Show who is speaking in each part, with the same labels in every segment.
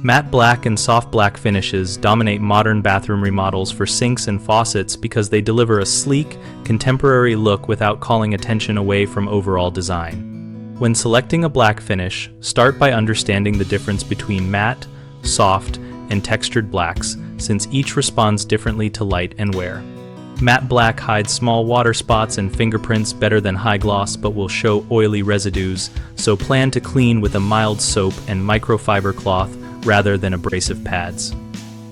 Speaker 1: Matte black and soft black finishes dominate modern bathroom remodels for sinks and faucets because they deliver a sleek, contemporary look without calling attention away from overall design. When selecting a black finish, start by understanding the difference between matte, soft, and textured blacks, since each responds differently to light and wear. Matte black hides small water spots and fingerprints better than high gloss, but will show oily residues, so plan to clean with a mild soap and microfiber cloth rather than abrasive pads.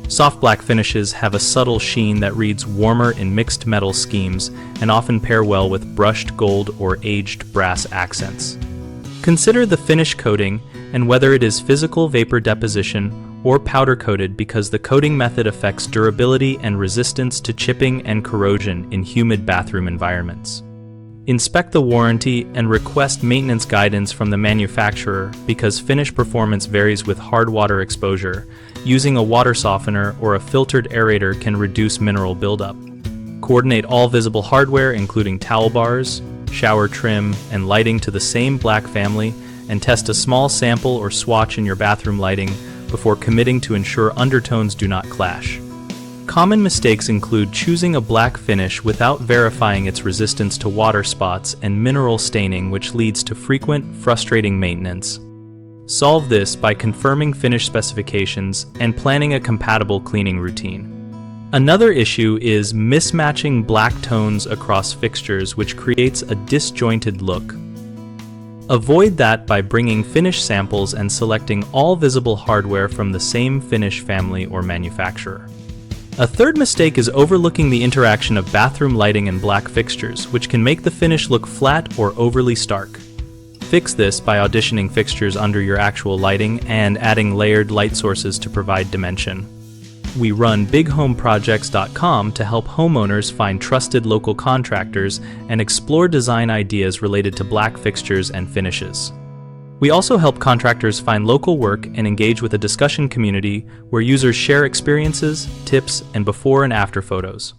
Speaker 1: Soft black finishes have a subtle sheen that reads warmer in mixed metal schemes and often pair well with brushed gold or aged brass accents. Consider the finish coating and whether it is physical vapor deposition or powder coated, because the coating method affects durability and resistance to chipping and corrosion in humid bathroom environments. Inspect the warranty and request maintenance guidance from the manufacturer, because finish performance varies with hard water exposure. Using a water softener or a filtered aerator can reduce mineral buildup. Coordinate all visible hardware, including towel bars, shower trim, and lighting, to the same black family, and test a small sample or swatch in your bathroom lighting before committing to ensure undertones do not clash. Common mistakes include choosing a black finish without verifying its resistance to water spots and mineral staining, which leads to frequent, frustrating maintenance. Solve this by confirming finish specifications and planning a compatible cleaning routine. Another issue is mismatching black tones across fixtures, which creates a disjointed look. Avoid that by bringing finish samples and selecting all visible hardware from the same finish family or manufacturer. A third mistake is overlooking the interaction of bathroom lighting and black fixtures, which can make the finish look flat or overly stark. Fix this by auditioning fixtures under your actual lighting and adding layered light sources to provide dimension. We run bighomeprojects.com to help homeowners find trusted local contractors and explore design ideas related to black fixtures and finishes. We also help contractors find local work and engage with a discussion community where users share experiences, tips, and before and after photos.